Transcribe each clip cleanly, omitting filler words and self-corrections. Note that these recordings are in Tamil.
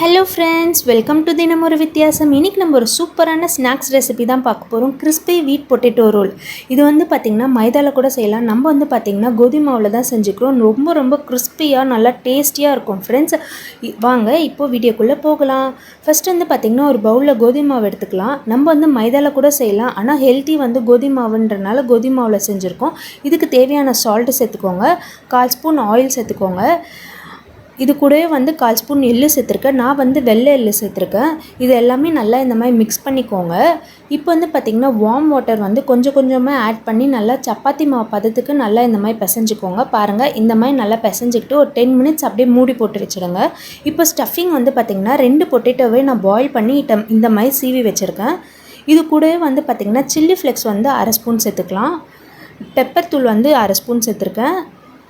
ஹலோ ஃப்ரெண்ட்ஸ், வெல்கம் டு தினம் ஒரு வித்தியாசம். இன்றைக்கி நம்ம ஒரு சூப்பரான ஸ்நாக்ஸ் ரெசிபி தான் பார்க்க போகிறோம். கிறிஸ்பி வீட் பொட்டேட்டோ ரோல். இது பார்த்திங்கன்னா மைதாவில் கூட செய்யலாம். நம்ம பார்த்திங்கன்னா கோதுமை மாவில் தான் செஞ்சுக்கிறோம். ரொம்ப ரொம்ப கிறிஸ்பியாக நல்லா டேஸ்டியாக இருக்கும் ஃப்ரெண்ட்ஸ். வாங்க இப்போது வீடியோக்குள்ளே போகலாம். ஃபஸ்ட் பார்த்திங்கன்னா ஒரு பவுலில் கோதுமை மாவு எடுத்துக்கலாம். நம்ம மைதாவில் கூட செய்யலாம், ஆனால் ஹெல்த்தி கோதுமை மாவுன்றனால கோதுமை மாவில் செஞ்சுருக்கோம். இதுக்கு தேவையான சால்ட்டு சேர்த்துக்கோங்க. 1/4 ஸ்பூன் ஆயில் சேர்த்துக்கோங்க. இது கூடவே 1/4 ஸ்பூன் எள்ளு சேர்த்துருக்கேன். நான் வெள்ளை எள்ளு சேர்த்துருக்கேன். இது எல்லாமே நல்லா இந்த மாதிரி மிக்ஸ் பண்ணிக்கோங்க. இப்போ பார்த்திங்கன்னா வார்ம் வாட்டர் கொஞ்சம் கொஞ்சமாக ஆட் பண்ணி நல்லா சப்பாத்தி மாவு பதத்துக்கு நல்லா இந்த மாதிரி பிசைஞ்சிக்கோங்க. பாருங்கள், இந்த மாதிரி நல்லா பிசைஞ்சிக்கிட்டு ஒரு 10 மினிட்ஸ் அப்படியே மூடி போட்டு வச்சுடுங்க. இப்போ ஸ்டஃபிங் பார்த்திங்கன்னா 2 பொட்டேட்டோவே நான் பாயில் பண்ணி இந்த மாதிரி சீவி வச்சுருக்கேன். இது கூடவே பார்த்திங்கன்னா சில்லி ஃப்ளெக்ஸ் 1/2 ஸ்பூன் சேர்த்துக்கலாம். பெப்பர் தூள் 1/2 ஸ்பூன் சேர்த்துருக்கேன்.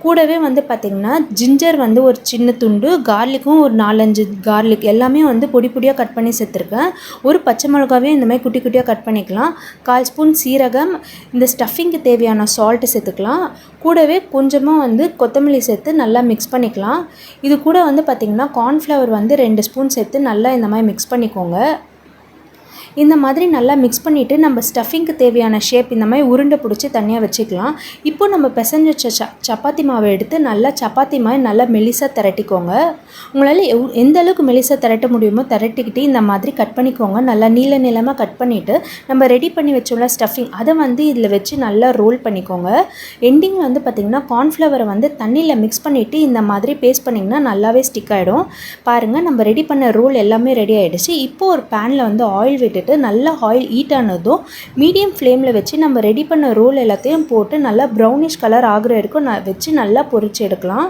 கூடவே பார்த்திங்கன்னா ஜிஞ்சர் ஒரு சின்ன துண்டு, கார்லிக்கும் ஒரு 4-5 கார்லிக் எல்லாமே பொடி பொடியாக கட் பண்ணி சேர்த்துருக்கேன். ஒரு பச்சை மிளகாவே இந்த மாதிரி குட்டி குட்டியாக கட் பண்ணிக்கலாம். 1/4 ஸ்பூன் சீரகம், இந்த ஸ்டஃபிங்க்கு தேவையான சால்ட்டு சேர்த்துக்கலாம். கூடவே கொஞ்சமாக கொத்தமல்லி சேர்த்து நல்லா மிக்ஸ் பண்ணிக்கலாம். இது கூட பார்த்திங்கன்னா கார்ன்ஃப்ளவர் 2 ஸ்பூன் சேர்த்து நல்லா இந்த மாதிரி மிக்ஸ் பண்ணிக்கோங்க. இந்த மாதிரி நல்லா மிக்ஸ் பண்ணிவிட்டு நம்ம ஸ்டஃபிங்க்கு தேவையான ஷேப் இந்த மாதிரி உருண்டை பிடிச்சி தனியாக வச்சுக்கலாம். இப்போ நம்ம பிசைஞ்சு வச்ச சப்பாத்தி மாவை எடுத்து நல்லா சப்பாத்தி மாதிரி நல்லா மெலிசாக திரட்டிக்கோங்க. உங்களால் எந்த அளவுக்கு மெலிசாக திரட்ட முடியுமோ திரட்டிக்கிட்டு இந்த மாதிரி கட் பண்ணிக்கோங்க. நல்லா நீளமாக கட் பண்ணிவிட்டு நம்ம ரெடி பண்ணி வச்சோம்ல ஸ்டஃபிங், அதை இதில் வச்சு நல்லா ரோல் பண்ணிக்கோங்க. எண்டிங்கில் பார்த்திங்கன்னா கார்ன்ஃப்ளவரை தண்ணியில் மிக்ஸ் பண்ணிவிட்டு இந்த மாதிரி பேஸ்ட் பண்ணிங்கன்னா நல்லாவே ஸ்டிக் ஆகிடும். பாருங்கள், நம்ம ரெடி பண்ண ரோல் எல்லாமே ரெடி ஆகிடுச்சு. இப்போது ஒரு பேனில் ஆயில் விட்டு நல்லா ஆயில் ஹீட் ஆனதும் மீடியம் ஃப்ளேமில் வச்சு நம்ம ரெடி பண்ண ரோல் எல்லாத்தையும் போட்டு நல்லா ப்ரௌனிஷ் கலர் ஆகிற வரைக்கும் வச்சு நல்லா பொரிச்சு எடுக்கலாம்.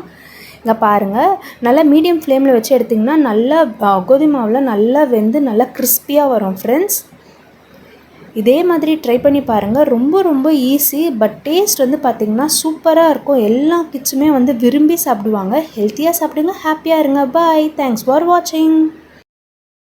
இங்கே பாருங்கள், நல்லா மீடியம் ஃப்ளேமில் வச்சு எடுத்திங்கன்னா நல்லா கோதுமை மாவில் நல்லா வெந்து நல்லா கிறிஸ்பியாக வரும் ஃப்ரெண்ட்ஸ். இதே மாதிரி ட்ரை பண்ணி பாருங்கள். ரொம்ப ரொம்ப ஈஸி, பட் டேஸ்ட் பார்த்திங்கன்னா சூப்பராக இருக்கும். எல்லா கிட்ஸுமே விரும்பி சாப்பிடுவாங்க. ஹெல்த்தியாக சாப்பிடுங்க, ஹாப்பியாக இருங்க. பாய், தேங்க்ஸ் ஃபார் வாட்சிங்.